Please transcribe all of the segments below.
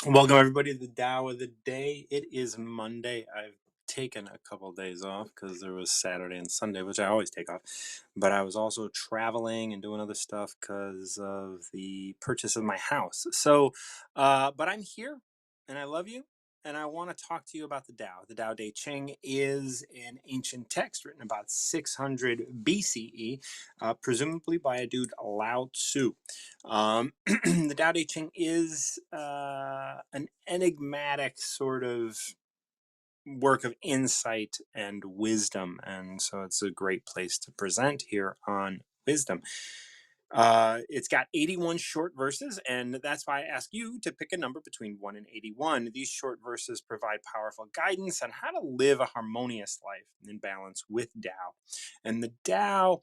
Welcome everybody to the Tao of the Day. It is Monday. I've taken a couple of days off because there was Saturday and Sunday, which I always take off. But I was also traveling and doing other stuff because of the purchase of my house. But I'm here and I love you. And I want to talk to you about the Tao. The Tao Te Ching is an ancient text written about 600 BCE, presumably by a dude Lao Tzu. The Tao Te Ching is an enigmatic sort of work of insight and wisdom, and so it's a great place to present here on wisdom. It's got 81 short verses, and that's why I ask you to pick a number between 1 and 81. These short verses provide powerful guidance on how to live a harmonious life in balance with Tao. And the Tao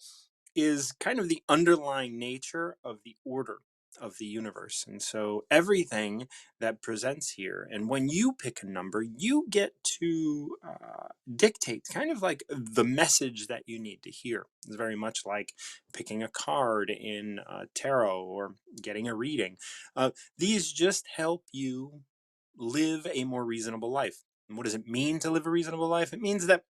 is kind of the underlying nature of the order of the universe. And so everything that presents here, and when you pick a number, you get to dictate kind of like the message that you need to hear. It's very much like picking a card in tarot or getting a reading. These just help you live a more reasonable life. And what does it mean to live a reasonable life? It means that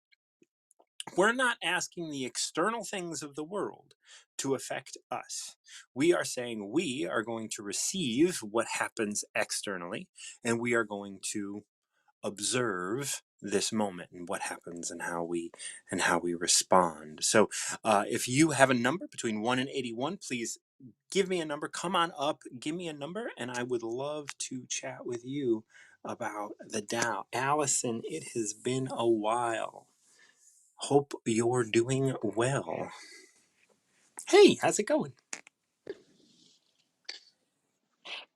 we're not asking the external things of the world to affect us. We are saying we are going to receive what happens externally, and we are going to observe this moment and what happens and how we respond. So if you have a number between 1 and 81, please give me a number. Come on up, give me a number, and I would love to chat with you about the Tao. Allison, it has been a while. Hope you're doing well. Hey, how's it going?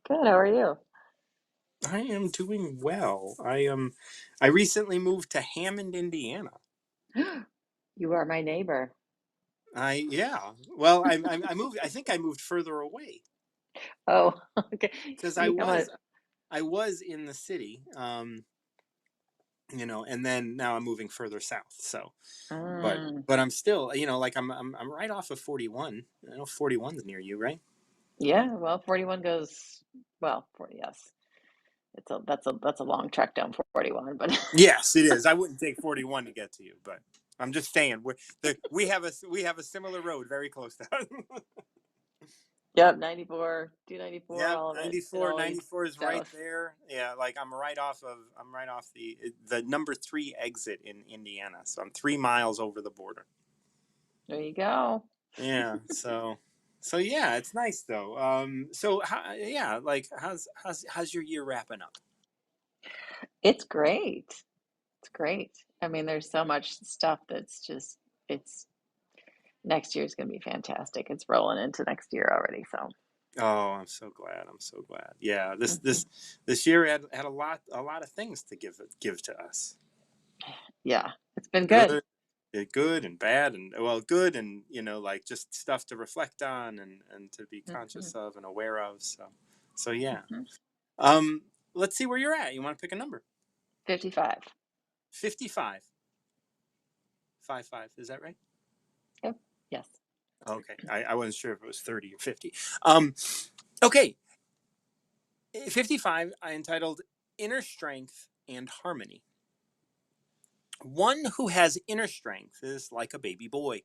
Good, how are you? I am doing well. I recently moved to Hammond, Indiana. You are my neighbor. Yeah. Well, I moved. I think I moved further away Oh, okay. because You come on. I was in the city. And then now I'm moving further south. So, but Mm, but I'm still, like I'm right off of 41. I know 41's near you, right? yeah, well, 41 goes, well, 40, yes. That's a long trek down 41, but Yes, it is. I wouldn't take 41 to get to you, but I'm just saying we have a similar road very close to us. yep, 94, 294, Yeah, all of it. It 94, all leads 94 is right south. there. Yeah, like I'm right off the number 3 exit in Indiana. So I'm 3 miles over the border. There you go. Yeah, so yeah, it's nice though. So yeah, like how's your year wrapping up? It's great. It's great. I mean, there's so much stuff that's just, it's next year's going to be fantastic. It's rolling into next year already, so. Oh, I'm so glad. I'm so glad. Yeah, this Mhm. this this year had a lot of things to give to us. Yeah, it's been good. Good, good and bad, and well, good and like just stuff to reflect on and to be Mhm, conscious of and aware of. So yeah. mhm. Um, let's see where you're at. You want to pick a number? 55. 55. 55. Is that right? Yep. Yes. Okay. I wasn't sure if it was 30 or 50. Um, okay. 55. I entitled Inner Strength and Harmony. One who has inner strength is like a baby boy,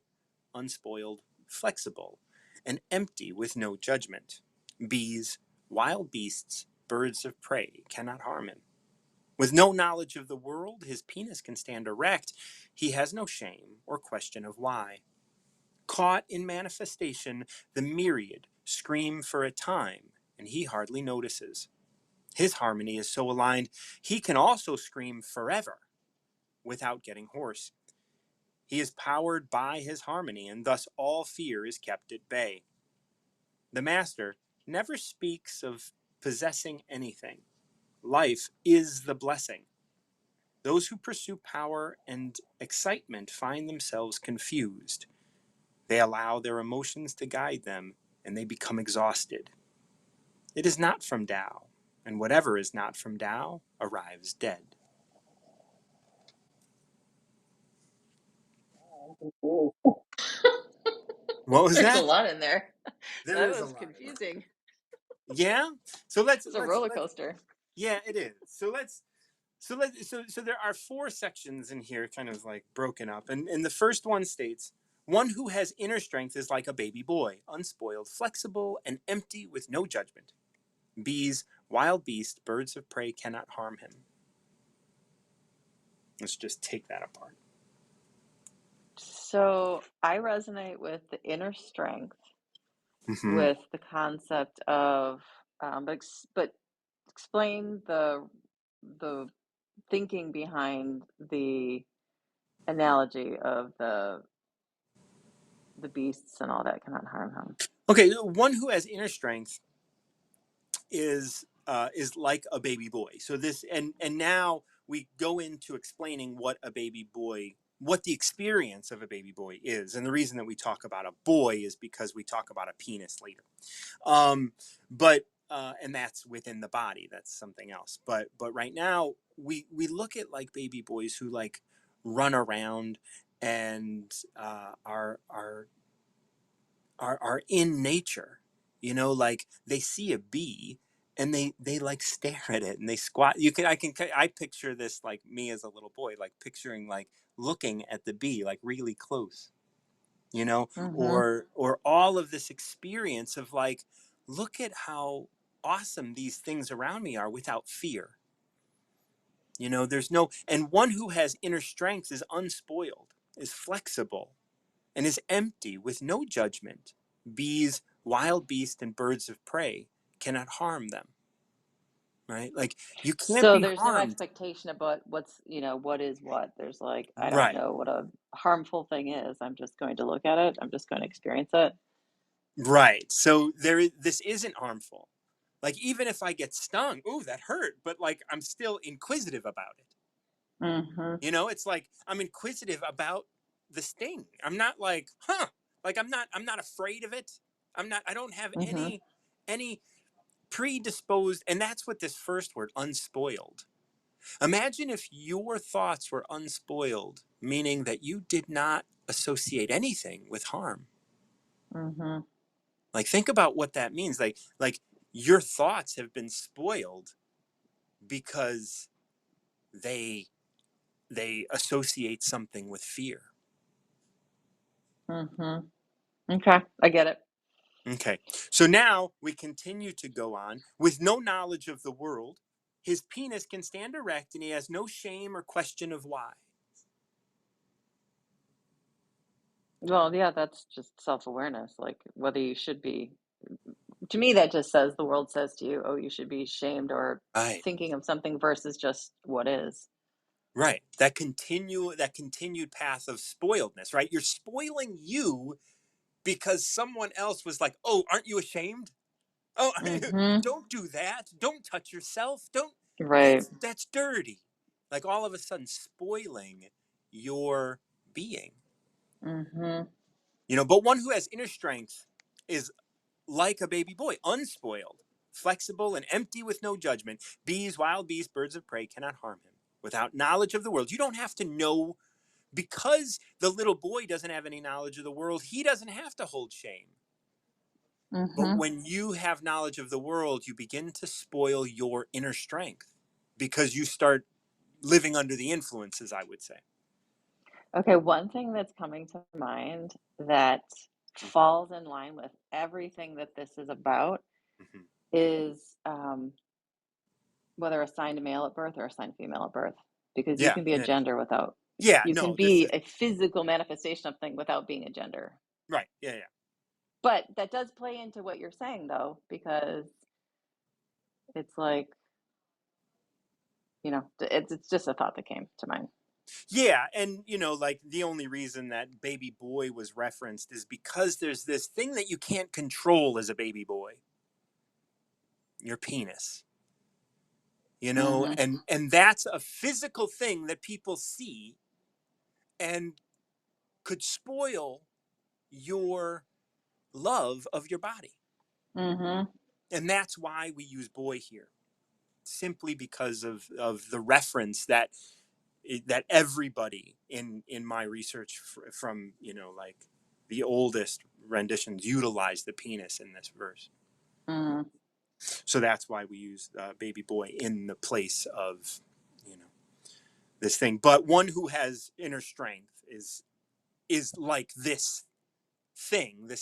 unspoiled, flexible, and empty with no judgment. Bees, wild beasts, birds of prey cannot harm him. With no knowledge of the world, his penis can stand erect. He has no shame or question of why. Caught in manifestation, the myriad scream for a time, and he hardly notices. His harmony is so aligned, he can also scream forever without getting hoarse. He is powered by his harmony, and thus all fear is kept at bay. The master never speaks of possessing anything. Life is the blessing. Those who pursue power and excitement find themselves confused. They allow their emotions to guide them, and they become exhausted. It is not from Tao, and whatever is not from Tao arrives dead. What was There's a that? lot in there. There That is a was lot. confusing. Yeah. So let's It's a let's roller let's coaster. Yeah, it is. So there are four sections in here, kind of like broken up, and the first one states. One who has inner strength is like a baby boy, unspoiled, flexible, and empty with no judgment. Bees, wild beasts, birds of prey cannot harm him. Let's just take that apart. So I resonate with the inner strength, Hmm. with the concept of, but explain the thinking behind the analogy of the beasts and all that cannot harm him. Okay, one who has inner strength is like a baby boy. So this and now we go into explaining what a baby boy, what the experience of a baby boy is. And the reason that we talk about a boy is because we talk about a penis later. But and that's within the body. That's something else. But right now we look at like baby boys who like run around and are in nature. You know, like they see a bee and they like stare at it and they squat. You can I picture this like me as a little boy, like picturing like looking at the bee like really close, you know, Mhm. or all of this experience of like, look at how awesome these things around me are without fear. You know, there's no, and one who has inner strength is unspoiled, is flexible, and is empty with no judgment. Bees, wild beasts, and birds of prey cannot harm them, right? Like you can't So be there's no harmed. expectation about what is what. There's like, I don't Right, know what a harmful thing is. I'm just going to look at it. I'm just going to experience it. right. So this isn't harmful. Like even if I get stung, ooh, that hurt, but like I'm still inquisitive about it. Mhm. You know, it's like I'm inquisitive about the sting. I'm not like, huh? Like I'm not afraid of it. I don't have Mhm. any predisposed, and that's what this first word unspoiled. Imagine if your thoughts were unspoiled, meaning that you did not associate anything with harm. Mhm. Like think about what that means. Like your thoughts have been spoiled because they they associate something with fear. Mhm. Okay, I get it. Okay. So now we continue to go on. With no knowledge of the world, his penis can stand erect and he has no shame or question of why. Well, yeah, that's just self-awareness, like whether you should be. To me, that just says the world says to you, "Oh, you should be shamed or Right. thinking of something versus just what is." Right. That continued path of spoiledness, right? You're spoiling you because someone else was like, "Oh, aren't you ashamed? Oh, Mhm. don't do that. Don't touch yourself. Don't Right. that's dirty." Like all of a sudden spoiling your being. Mhm. You know, but one who has inner strength is like a baby boy, unspoiled, flexible, and empty with no judgment. Bees, wild beasts, birds of prey cannot harm him. Without knowledge of the world, you don't have to know because the little boy doesn't have any knowledge of the world, he doesn't have to hold shame. But Mhm. when you have knowledge of the world, you begin to spoil your inner strength because you start living under the influences, I would say. Okay, one thing that's coming to mind that Hmm. falls in line with everything that this is about Hmm. is, whether assigned a male at birth or assigned female at birth, because you Yeah, can be a yeah, yeah. gender without Yeah, you can no, this be is a physical manifestation of thing without being a gender. right. Yeah, yeah. But that does play into what you're saying though, because it's like, it's just a thought that came to mind. Yeah, and you know, like the only reason that baby boy was referenced is because there's this thing that you can't control as a baby boy, your penis. You know, Mhm. and that's a physical thing that people see and could spoil your love of your body. Mhm. And that's why we use boy here, simply because of the reference that that everybody in my research from like the oldest renditions utilize the penis in this verse. Mhm. So that's why we use baby boy in the place of, you know, this thing. But one who has inner strength is like this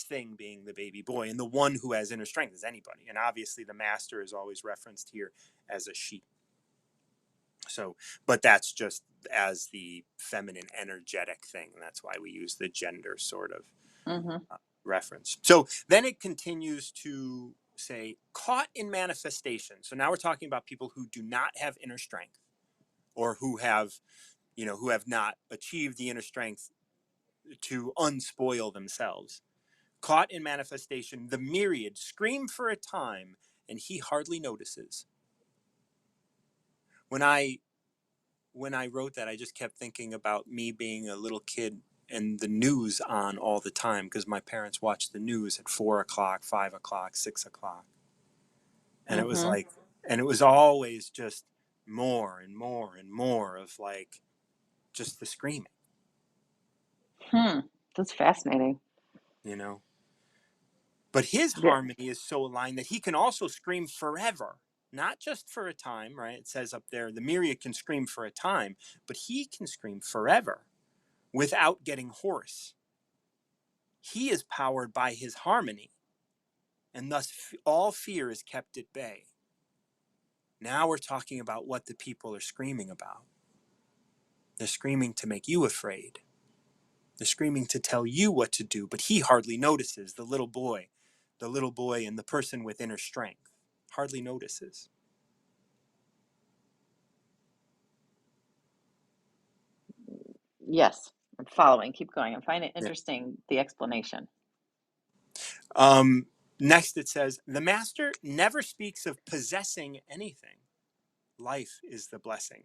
thing being the baby boy, and the one who has inner strength is anybody. And obviously, the master is always referenced here as a she. So, but that's just as the feminine energetic thing. That's why we use the gender sort of Mm-hmm. reference. So then it continues to say, caught in manifestation. So now we're talking about people who do not have inner strength, or who have, who have not achieved the inner strength to unspoil themselves. Caught in manifestation, the myriad scream for a time, and he hardly notices. When I when I wrote that, I just kept thinking about me being a little kid and the news on all the time, because my parents watched the news at 4 o'clock, 5 o'clock, 6 o'clock, and it was Mm-hmm. like, and it was always just more and more and more of like just the screaming, Hmm. That's fascinating. you know. But his Yeah. harmony is so aligned that he can also scream forever, not just for a time, right? It says up there, the myriad can scream for a time, but he can scream forever without getting hoarse. He is powered by his harmony, and thus all fear is kept at bay. Now we're talking about what the people are screaming about. They're screaming to make you afraid. They're screaming to tell you what to do, but he hardly notices. The little boy and the person with inner strength hardly notices. Yes. I'm following. Keep going. I'm finding it Yeah. interesting the explanation. Um, Next, it says, the master never speaks of possessing anything. Life is the blessing.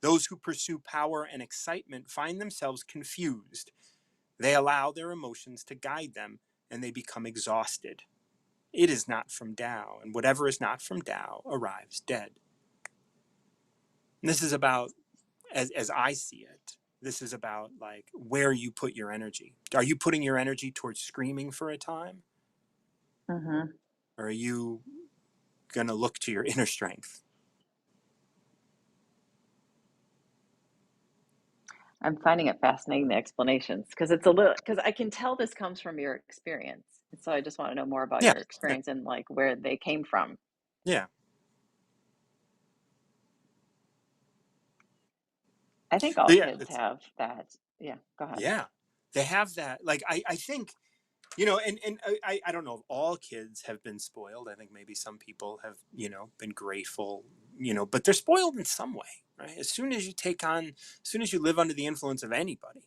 Those who pursue power and excitement find themselves confused. They allow their emotions to guide them, and they become exhausted. It is not from Tao, and whatever is not from Tao arrives dead. And this is about, as I see it, this is about like where you put your energy. Are you putting your energy towards screaming for a time? Mm-hmm. Or are you going to look to your inner strength? I'm finding it fascinating the explanations because it's a little because I can tell this comes from your experience. And so I just want to know more about Yeah. your Yeah. experience and like where they came from. Yeah. I think all So yeah, kids it's, have that. Yeah, go ahead. yeah. They have that. Like, I think, and I don't know if all kids have been spoiled. I think maybe some people have, been grateful, but they're spoiled in some way, right? As soon as you live under the influence of anybody,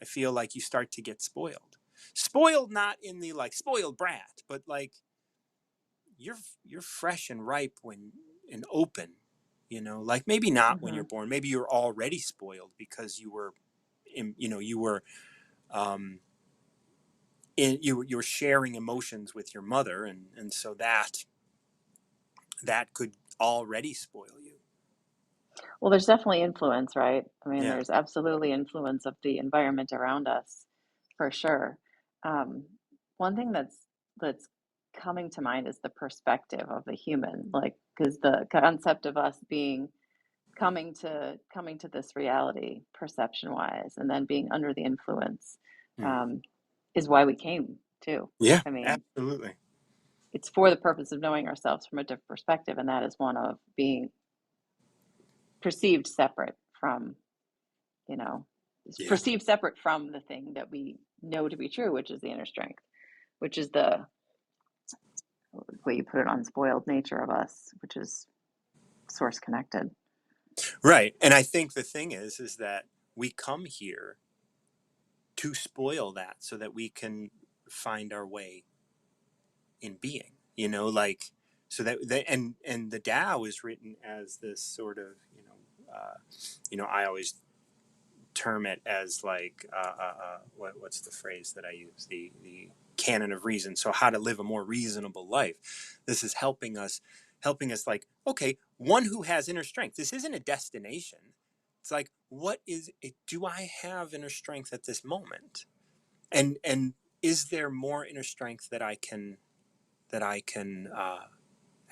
I feel like you start to get spoiled. Spoiled not in the like spoiled brat, but like you're fresh and ripe when and open, like maybe not when Mm-hmm. you're born. Maybe you're already spoiled because you were you were um you were sharing emotions with your mother, and so that could already spoil you. Well, there's definitely influence, right? I mean, Yeah. there's absolutely influence of the environment around us, for sure. Um, one thing that's coming to mind is the perspective of the human, like because the concept of us being coming to this reality, perception wise, and then being under the influence, Hmm. um, is why we came too. Yeah, I mean, absolutely. it's for the purpose of knowing ourselves from a different perspective, and that is one of being perceived separate from you know, is Yeah. perceived separate from the thing that we know to be true, which is the inner strength, which is the way you put it, unspoiled nature of us, which is source connected. Right. And I think the thing is that we come here to spoil that so that we can find our way in being, like, so and the Tao is written as this sort of, I always term it as like, what's the phrase that I use? The canon of reason. So how to live a more reasonable life. This is helping us like, okay, one who has inner strength. This isn't a destination. It's like, what is it? Do I have inner strength at this moment? And is there more inner strength that I can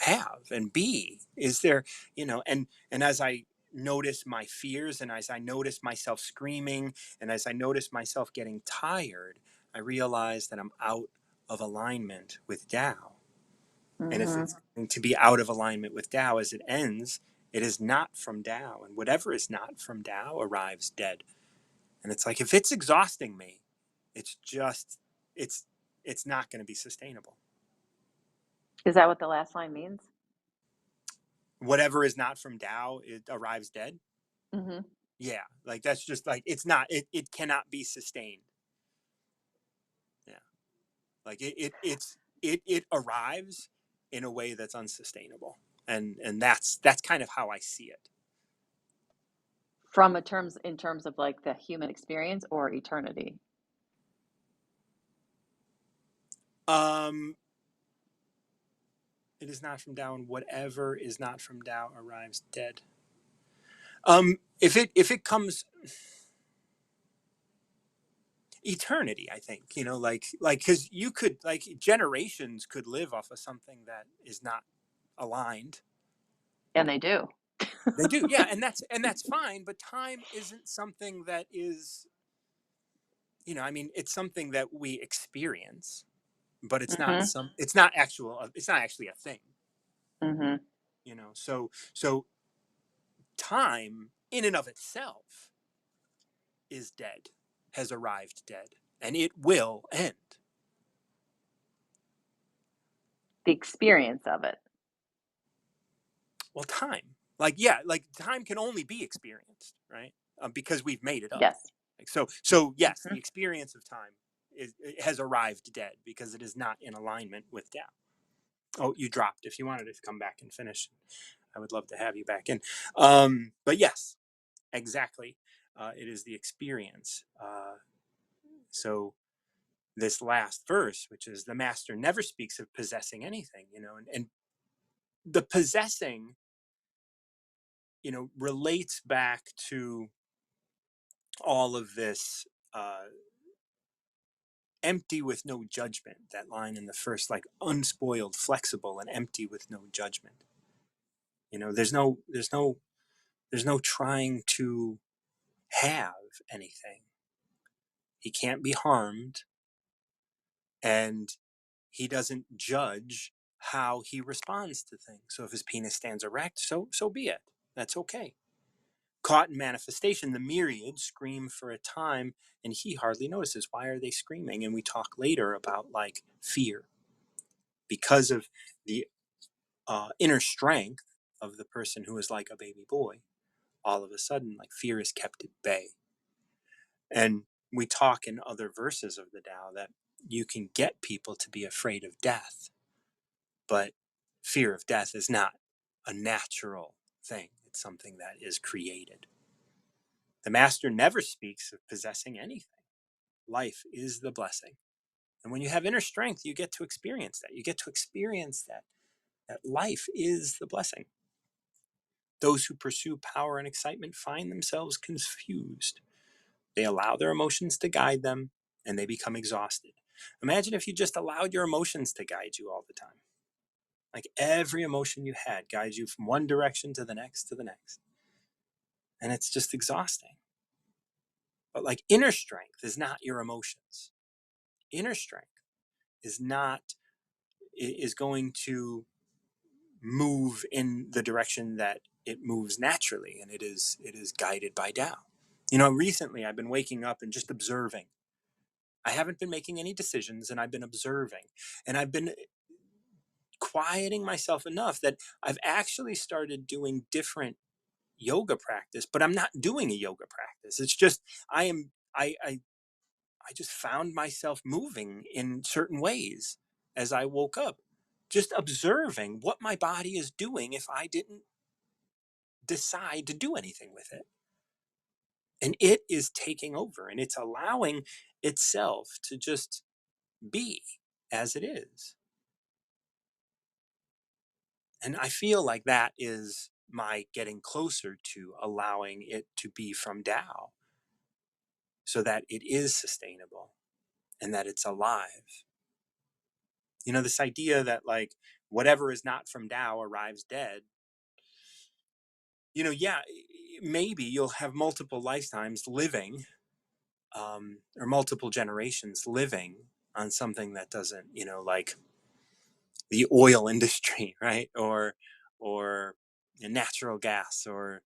have and be? Is there, and as I notice my fears, and as I notice myself screaming, and as I notice myself getting tired, I realize that I'm out of alignment with Tao. And if Hmm. it's going to be out of alignment with Tao as it ends, it is not from Tao. And whatever is not from Tao arrives dead. And it's like, if it's exhausting me, it's just, it's, it's not going to be sustainable. Is that what the last line means? Whatever is not from Tao, it arrives dead. Hmm. Yeah. Like that's just like, it's not, it cannot be sustained. Yeah. Like it arrives in a way that's unsustainable. And that's kind of how I see it. From a terms in terms of like the human experience or eternity? Um, it is not from Tao, and whatever is not from Tao arrives dead. If it comes eternity, I think, like because you could, like, generations could live off of something that is not aligned. And they do. They do, yeah, and that's fine. But time isn't something that is, I mean, it's something that we experience, but Hmm. it's not actually a thing. Hmm. So time in and of itself is dead, has arrived dead, and it will end. The experience of it. Well, time, like, yeah, like time can only be experienced, right? Because we've made it up. Yes. Like, so yes, Hmm. the experience of time it has arrived dead because it is not in alignment with Tao. Oh, you dropped. If you wanted to come back and finish, I would love to have you back in. But yes, exactly. It is the experience. So this last verse, which is, the master never speaks of possessing anything, and the possessing, relates back to all of this, uh, empty with no judgment. That line in the first, like, unspoiled, flexible, and empty with no judgment. There's no trying to have anything. He can't be harmed, and he doesn't judge how he responds to things. So if his penis stands erect, so be it. That's okay. Caught in manifestation, the myriad scream for a time, and he hardly notices. Why are they screaming? And we talk later about, like, fear, because of the inner strength of the person who is like a baby boy. All of a sudden, like, fear is kept at bay. And we talk in other verses of the Tao that you can get people to be afraid of death, but fear of death is not a natural thing. It's something that is created. The master never speaks of possessing anything. Life is the blessing. And when you have inner strength, you get to experience that. You get to experience that life is the blessing. Those who pursue power and excitement find themselves confused. They allow their emotions to guide them, and they become exhausted. Imagine if you just allowed your emotions to guide you all the time. Like, every emotion you had guides you from one direction to the next to the next. And it's just exhausting. But, like, inner strength is not your emotions. Inner strength is not is going to move in the direction that it moves naturally, and it is guided by Tao. Recently I've been waking up and just observing. I haven't been making any decisions, and I've been observing, and I've been quieting myself enough that I've actually started doing different yoga practice, but I'm not doing a yoga practice. It's just, I just found myself moving in certain ways as I woke up, just observing what my body is doing if I didn't decide to do anything with it. And it is taking over, and it's allowing itself to just be as it is. And I feel like that is my getting closer to allowing it to be from Tao, so that it is sustainable and that it's alive. This idea that, like, whatever is not from Tao arrives dead, yeah, maybe you'll have multiple lifetimes living, or multiple generations living on something that doesn't, like the oil industry, right? Or natural gas, or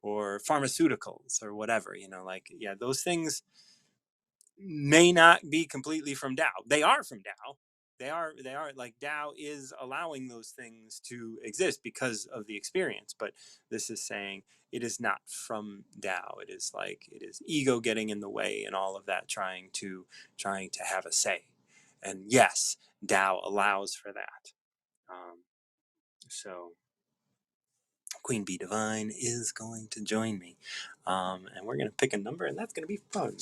pharmaceuticals, or whatever, like, yeah, those things may not be completely from Tao. They are from Tao. They are like Tao is allowing those things to exist because of the experience. But this is saying it is not from Tao. It is like it is ego getting in the way and all of that, trying to have a say. And yes, Tao allows for that. So Queen Bee Divine is going to join me, and we're going to pick a number, and that's going to be fun.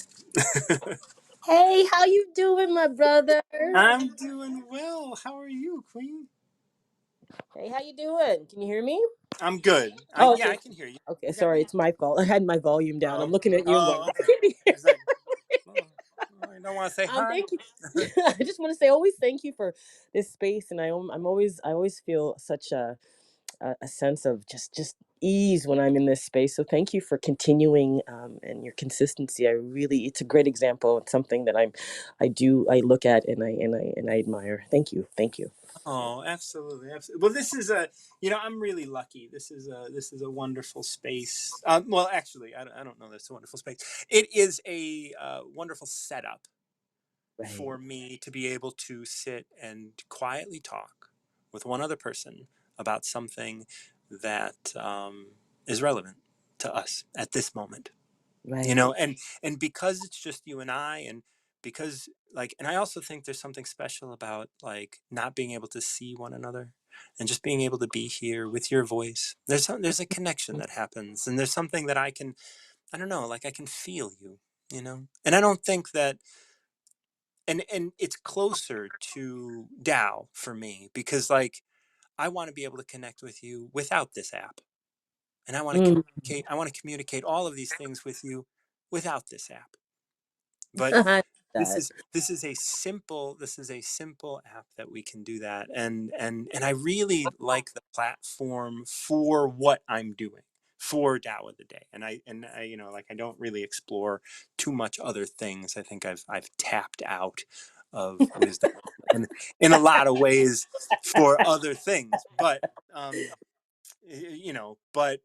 Hey, how you doing, my brother? I'm doing well. How are you, Queen? Hey, how you doing? Can you hear me? I'm good. Oh, Yeah, okay. I can hear you. Okay, You got sorry, me? it's my fault. I had my volume down. I'm Oh, looking at you and going, oh, why okay. can't you hear? It's like, oh, I don't want to say hi. Thank you. I just want to say always thank you for this space, and I always feel such a sense of just ease when I'm in this space. So thank you for continuing and your consistency. It's a great example. It's something that I look at and I admire. Thank you. Oh, absolutely, absolutely. Well, this is I'm really lucky. This is a wonderful space. Well, actually, I don't know. That's a wonderful space. It is a wonderful setup Right, for me to be able to sit and quietly talk with one other person about something that is relevant to us at this moment. right, And because it's just you and I, and because, like, and I also think there's something special about, like, not being able to see one another and just being able to be here with your voice. There's a connection that happens, and there's something that I don't know, like, I can feel you, and I don't think that, and it's closer to Tao for me, because, like, I want to be able to connect with you without this app, and Mm. I want to communicate all of these things with you without this app. But this That is this is a simple app that we can do that, and I really like the platform for what I'm doing for Tao of the Day. And I like, I don't really explore too much other things. I think I've tapped out of wisdom in a lot of ways for other things. But um but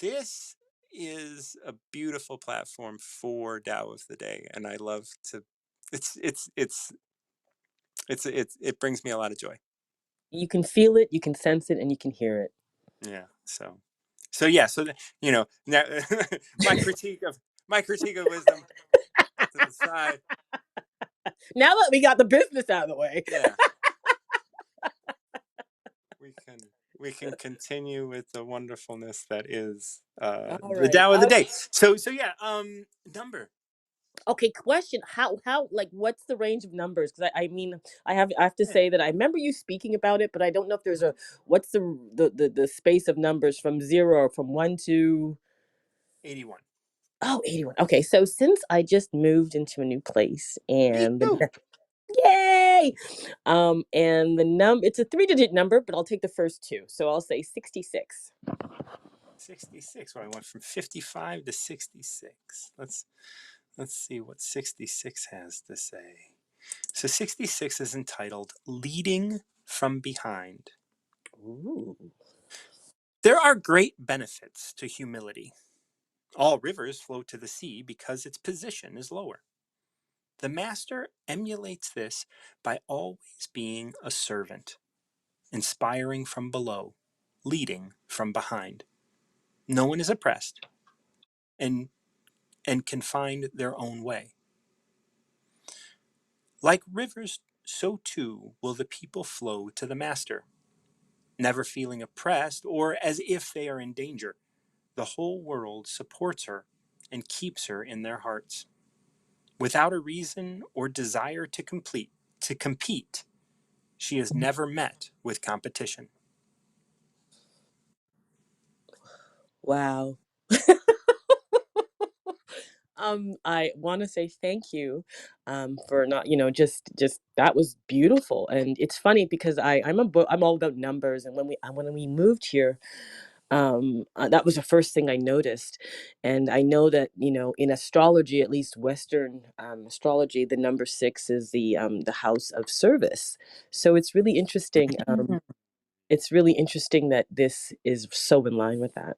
this is a beautiful platform for Tao of the Day, and I love to. It brings me a lot of joy. you can feel it, you can sense it, and you can hear it. Yeah. So yeah. Now my critique of wisdom to the side. Now that we got the business out of the way. Yeah. We can we can continue with the wonderfulness that is All the right. Tao of the Day. So yeah. Number Okay, question. How like what's the range of numbers? Because I mean I have to yeah say that I remember you speaking about it, but I don't know if there's a what's the space of numbers from zero or from one to 81. oh 81. Okay, so since I just moved into a new place Me and too. yay! And the it's a three-digit number, but I'll take the first two. So I'll say 66. 66. Well, I went from 55 to 66. Let's see what 66 has to say. So 66 is entitled Leading from Behind. Ooh. There are great benefits to humility. All rivers flow to the sea because its position is lower. The master emulates this by always being a servant, inspiring from below, leading from behind. No one is oppressed and can find their own way. Like rivers, so too will the people flow to the master, never feeling oppressed or as if they are in danger. The whole world supports her and keeps her in their hearts. Without a reason or desire to compete, she is never met with competition. Wow. I want to say thank you, for not, just that was beautiful. And it's funny because I'm all about numbers, and when we moved here, that was the first thing I noticed. And I know that, in astrology, at least Western astrology, the number six is the house of service. So it's really interesting. It's really interesting that this is so in line with that.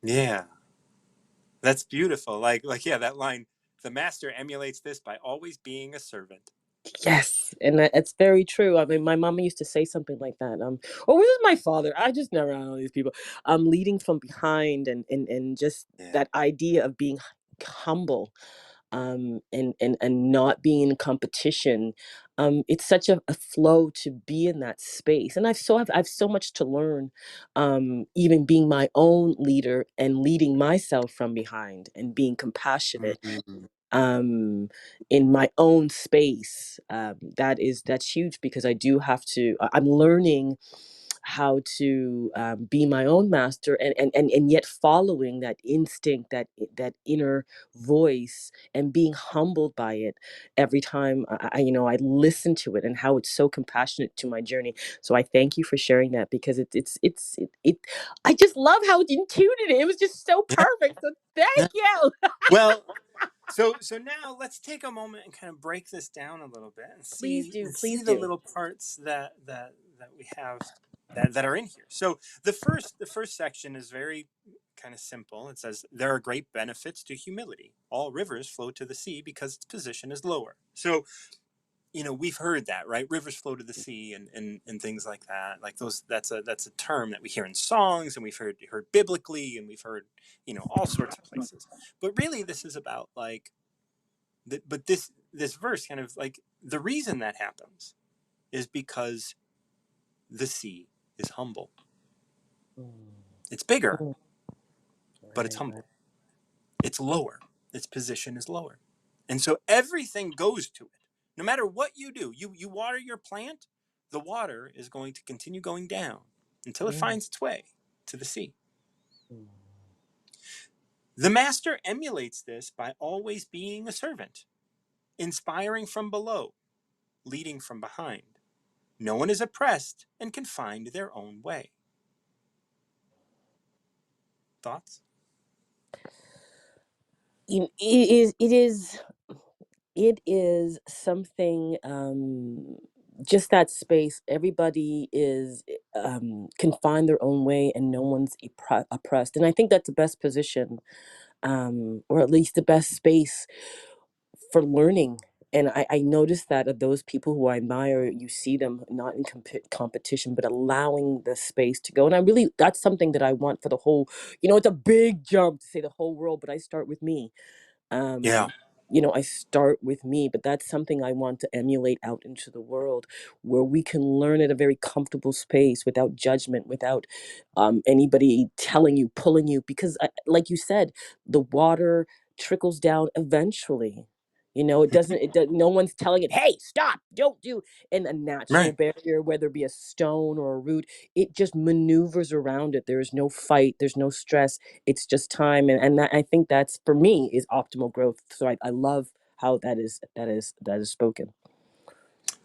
Yeah, that's beautiful. Like yeah, that line, the master emulates this by always being a servant. Yes, and it's very true. I mean, my mama used to say something like that. Or was it my father? I just never know these people. Leading from behind, and just Yeah. that idea of being humble, and not being in competition. It's such a flow to be in that space, and I've so much to learn. Even being my own leader and leading myself from behind and being compassionate, Mhm. um in my own space. That's huge, because I do have to I'm learning how to be my own master, and yet following that instinct, that inner voice, and being humbled by it every time I listen to it, and how it's so compassionate to my journey. So I thank you for sharing that, because it I just love how intuitive it was, just so Yeah. perfect. So thank Yeah. you. Well, so now let's take a moment and kind of break this down a little bit and Please see do, and see please the do. little parts that we have that are in here. So the first section is very kind of simple. It says there are great benefits to humility. All rivers flow to the sea because its position is lower. So we've heard that, right? Rivers flow to the sea, and things like that. Like those, that's a term that we hear in songs, and we've heard biblically, and we've heard all sorts of places. But really, this is about like but this verse kind of like the reason that happens is because the sea is humble. Mm, It's bigger, mm, but it's right, right. humble. It's lower. Its position is lower, and so everything goes to it. No matter what you do, you water your plant, the water is going to continue going down until it Mm, finds its way to the sea. mm, The master emulates this by always being a servant, inspiring from below, leading from behind. No one is oppressed and can find their own way. Thoughts? it is something, just that space. Everybody is, can find their own way, and no one's oppressed. And I think that's the best position, or at least the best space for learning. And I noticed that of those people who I admire, you see them not in competition, but allowing the space to go. And that's something that I want for the whole, it's a big jump to say the whole world, but I start with me. Yeah. um I start with me, but that's something I want to emulate out into the world, where we can learn at a very comfortable space, without judgment, without anybody telling you, pulling you, because like you said, the water trickles down eventually. No one's telling it, hey, stop, don't do. And a natural Right. barrier, whether it be a stone or a root, it just maneuvers around it. There is no fight, there's no stress. It's just time. And I think that's, for me, is optimal growth. So I love how that is spoken.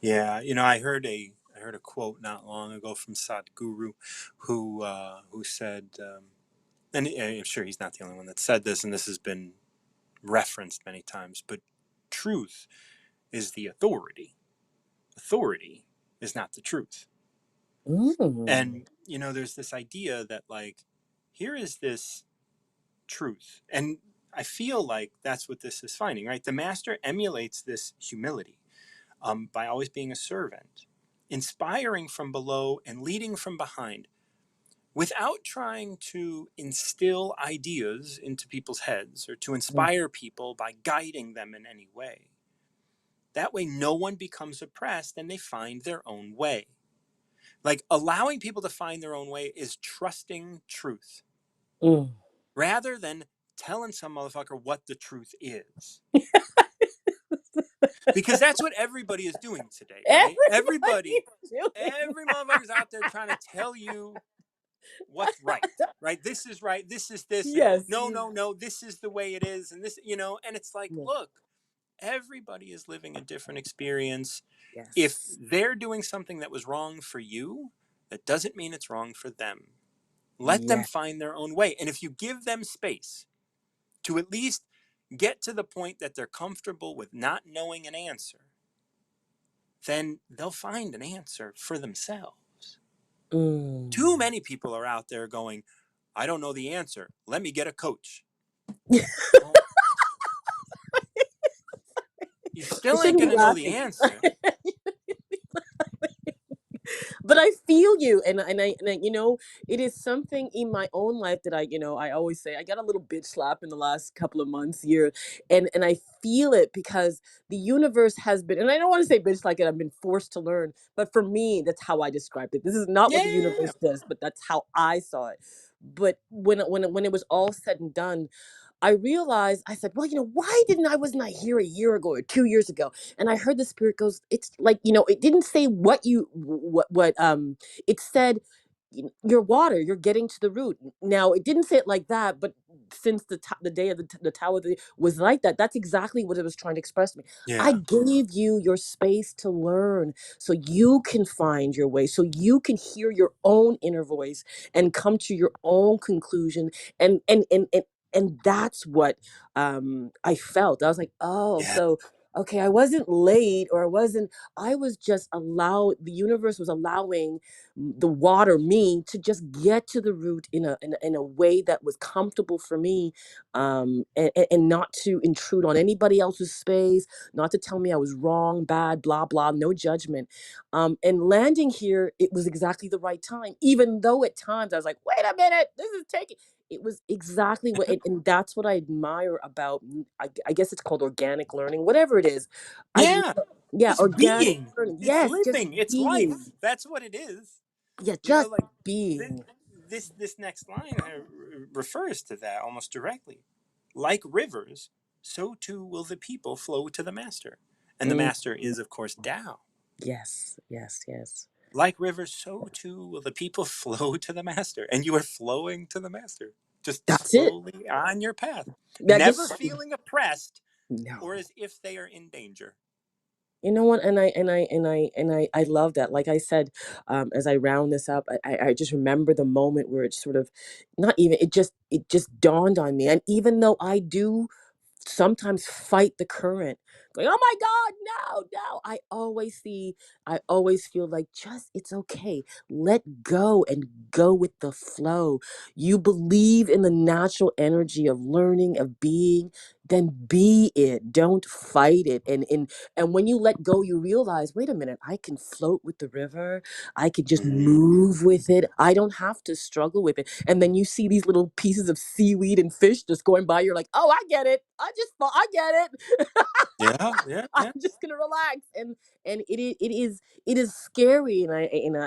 Yeah. I heard a quote not long ago from Sadhguru, who said, and I'm sure he's not the only one that said this, and this has been referenced many times, but truth is the authority. Authority is not the truth. Mm. And there's this idea that like here is this truth, and I feel like that's what this is finding, right? The master emulates this humility, by always being a servant, inspiring from below and leading from behind, without trying to instill ideas into people's heads or to Mm. inspire people by guiding them in any way. That way, no one becomes oppressed and they find their own way. Like allowing people to find their own way is trusting truth Mm. rather than telling some motherfucker what the truth is. Because that's what everybody is doing today, right? Everybody Everybody, is doing every motherfucker's out there trying to tell you what's right, right? This is right. This is this. And Yes. no, no, no, this is the way it is. And this, and it's like, Yeah. look, everybody is living a different experience. If Yes. they're doing something that was wrong for you, that doesn't mean it's wrong for them. Let them Yeah. find their own way. And if you give them space to at least get to the point that they're comfortable with not knowing an answer, then they'll find an answer for themselves. Too Mm. many people are out there going, I don't know the answer. Let me get a coach. Well, you You still ain't shouldn't going be to know the laughing. answer. But I feel you, and it is something in my own life that I always say I got a little bitch slap in the last couple of months here, and I feel it because the universe has been, and I don't want to say bitch like it, I've been forced to learn, but for me, that's how I described it. This is not what the Yeah. universe does, but that's how I saw it. But when it was all said and done, I realized, I said, well, why didn't I wasn't I here a year ago or 2 years ago? And I heard the spirit goes, it's like, it didn't say it said, your water, you're getting to the root. Now it didn't say it like that, but since the day of the tower was like that, that's exactly what it was trying to express to me. I Yeah. gave you your space to learn so you can find your way, so you can hear your own inner voice and come to your own conclusion, and that's what I felt. I was like, oh, Yeah. so okay, I wasn't late, or I was just the universe was allowing the water, me, to just get to the root in a way that was comfortable for me, and not to intrude on anybody else's space, not to tell me I was wrong, bad, blah blah, no judgment. And landing here, it was exactly the right time, even though at times I was like, wait a minute, this is taking. It was exactly and that's what I admire about, I guess it's called organic learning, whatever it is. I lo- Yeah. yeah, It's organic being, learning. it's Yes, just living, it's being. life. That's what it is. Yeah, just Like th- being. this next line refers to that almost directly. Like rivers, so too will the people flow to the master. And the Mm, master is, of course, Tao. yes, yes, yes. Like rivers, so too will the people flow to the master. And you are flowing to the master, just That's it. slowly on your path, That never just feeling oppressed or no. as if they are in danger. You know what? And I love that. Like I said, as I round this up, I just remember the moment where it sort of, not even, it just dawned on me. And even though I do sometimes fight the current, going, oh my God, no, no, I always feel like, just, it's okay, let go and go with the flow. You believe in the natural energy of learning, of being, then be it, don't fight it. And when you let go, you realize, wait a minute, I can float with the river, I could just Mhm. move with it, I don't have to struggle with it. And then you see these little pieces of seaweed and fish just going by. You're like, oh, I get it. I get it. Yeah, yeah, I'm yeah. just gonna relax. And it is scary. And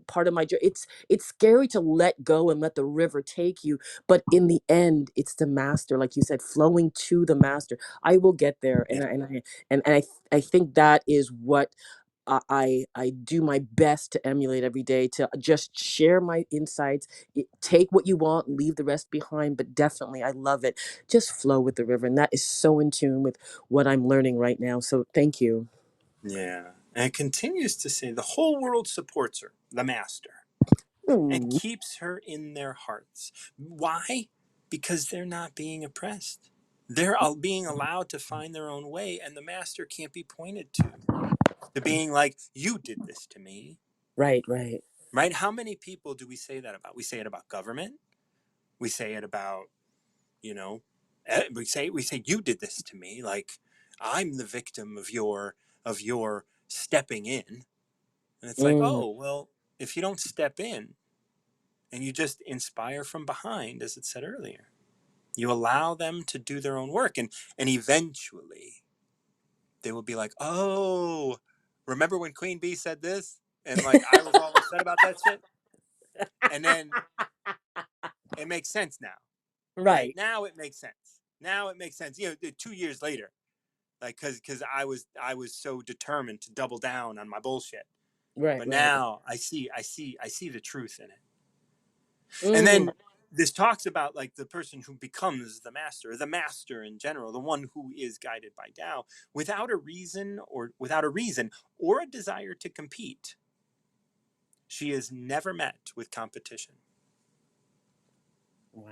part of my journey, it's scary to let go and let the river take you. But in the end, it's the master, like you said, flowing to the master. I will get there, Yeah. and I think that is what I do my best to emulate every day, to just share my insights. Take what you want, leave the rest behind. But definitely, I love it. Just flow with the river, and that is so in tune with what I'm learning right now. So thank you. Yeah. And it continues to say the whole world supports her, the master, and Mm, keeps her in their hearts. Why? Because they're not being oppressed. They're all being allowed to find their own way, and the master can't be pointed to being like, you did this to me. right, right. Right? How many people do we say that about? We say it about government. We say it about, you know, we say you did this to me. Like, I'm the victim of your stepping in. And it's like, Mm, oh, well, if you don't step in and you just inspire from behind, as it said earlier, you allow them to do their own work. And eventually they will be like, oh, remember when Queen Bee said this? And like, I was all upset about that shit. And then it makes sense now, right? right. Now it makes sense. Now it makes sense. 2 years later, like, because I was so determined to double down on my bullshit. Right, But right. now I see the truth in it. And Mm. then this talks about like the person who becomes the master in general, the one who is guided by Tao without a reason or a desire to compete. She is never met with competition. Wow.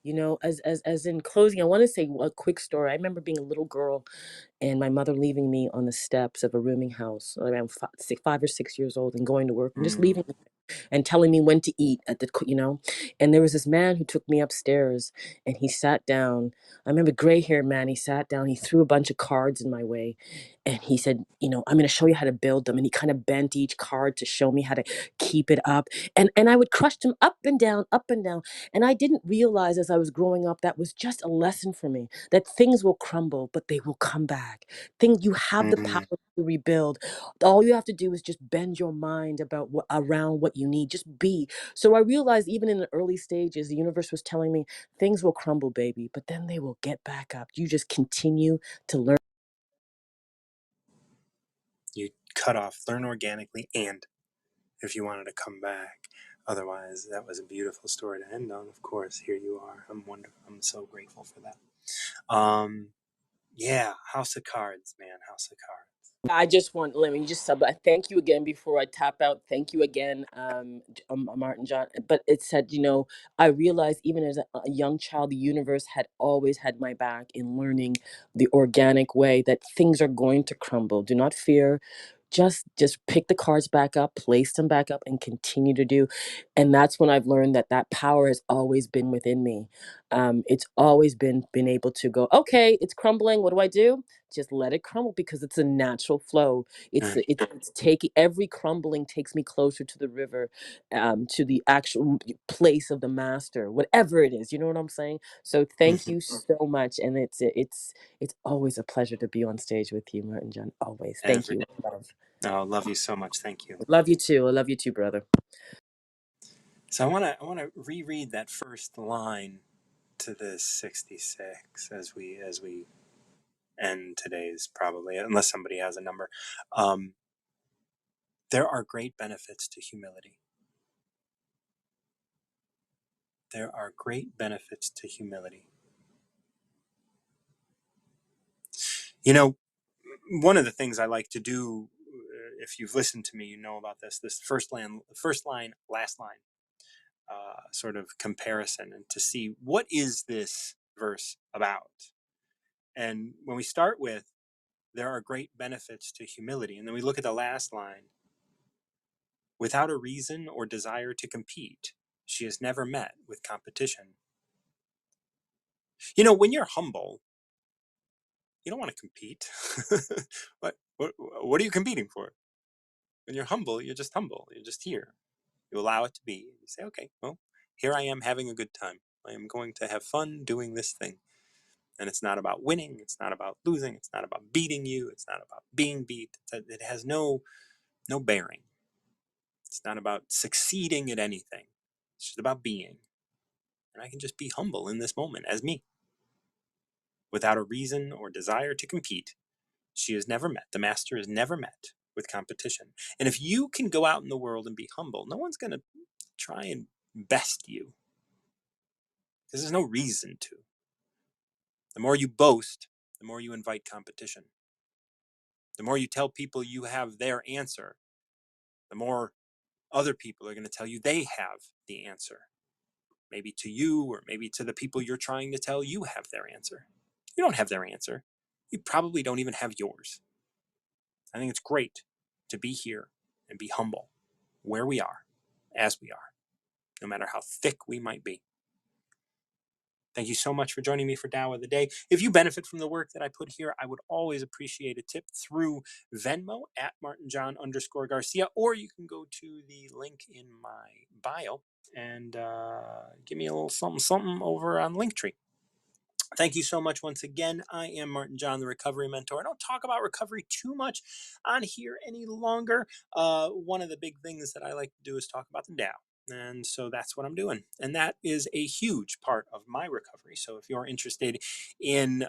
You know, as in closing, I want to say a quick story. I remember being a little girl and my mother leaving me on the steps of a rooming house around 5 or 6 years old and going to work and just Mm, leaving and telling me when to eat at the, and there was this man who took me upstairs and he sat down. I remember gray haired man. He sat down, he threw a bunch of cards in my way and he said, I'm going to show you how to build them. And he kind of bent each card to show me how to keep it up. And I would crush them up and down, up and down. And I didn't realize as I was growing up, that was just a lesson for me, that things will crumble, but they will come back. Things, you have the power mm, to rebuild. All you have to do is just bend your mind about around what you need. Just be. So I realized even in the early stages, the universe was telling me things will crumble, baby, but then they will get back up. You just continue to learn. you cut off, learn organically, and if you wanted to come back. Otherwise, that was a beautiful story to end on. Of course, here you are. I'm wonderful. I'm so grateful for that. Yeah, House of Cards, man. House of Cards. I just want, let me just sub. I thank you again before I tap out. Thank you again, Martin John. But it said, I realized even as a young child, the universe had always had my back in learning the organic way that things are going to crumble. Do not fear. Just pick the cards back up, place them back up, and continue to do. And that's when I've learned that that power has always been within me. It's always been able to go. Okay, it's crumbling. What do I do? Just let it crumble because it's a natural flow. Mm, It's taking every crumbling takes me closer to the river, to the actual place of the master, whatever it is. You know what I'm saying? So thank mhm. you so much, and it's always a pleasure to be on stage with you, Martin John. Always. Thank Every you. Love. Oh, love you so much. Thank you. Love you too. I love you too, brother. So I wanna reread that first line to this 66 as we end today's, probably, unless somebody has a number. Um, there are great benefits to humility. There are great benefits to humility. You know, one of the things I like to do, if you've listened to me, you know about this. This first line, last line, sort of comparison, and to see what is this verse about. And when we start with there are great benefits to humility, and then we look at the last line, without a reason or desire to compete, she is never met with competition. When you're humble, you don't want to compete. What are you competing for? When you're humble, you're just humble. You're just here. You allow it to be. You say, okay, well, here I am having a good time. I am going to have fun doing this thing. And it's not about winning. It's not about losing. It's not about beating you. It's not about being beat. It has no bearing. It's not about succeeding at anything. It's just about being. And I can just be humble in this moment as me, without a reason or desire to compete. She is never met. The master is never met with competition. And if you can go out in the world and be humble, no one's going to try and best you because there's no reason to. The more you boast, the more you invite competition. The more you tell people you have their answer, the more other people are going to tell you they have the answer. Maybe to you, or maybe to the people you're trying to tell you have their answer. You don't have their answer. You probably don't even have yours. I think it's great to be here and be humble where we are, as we are, no matter how thick we might be. Thank you so much for joining me for Tao of the Day. If you benefit from the work that I put here, I would always appreciate a tip through Venmo at @MartinJohn_Garcia, or you can go to the link in my bio and give me a little something something over on Linktree. Thank you so much once again. I am Martin John, the Recovery Mentor. I don't talk about recovery too much on here any longer. One of the big things that I like to do is talk about the Tao. And so that's what I'm doing. And that is a huge part of my recovery. So if you're interested in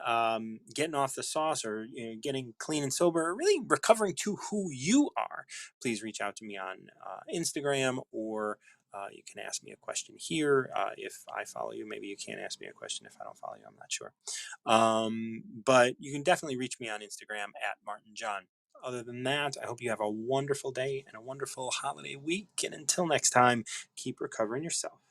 getting off the sauce, or getting clean and sober, or really recovering to who you are, please reach out to me on Instagram, or you can ask me a question here. If I follow you, maybe you can't ask me a question if I don't follow you. I'm not sure. But you can definitely reach me on Instagram at Martin John. Other than that, I hope you have a wonderful day and a wonderful holiday week. And until next time, keep recovering yourself.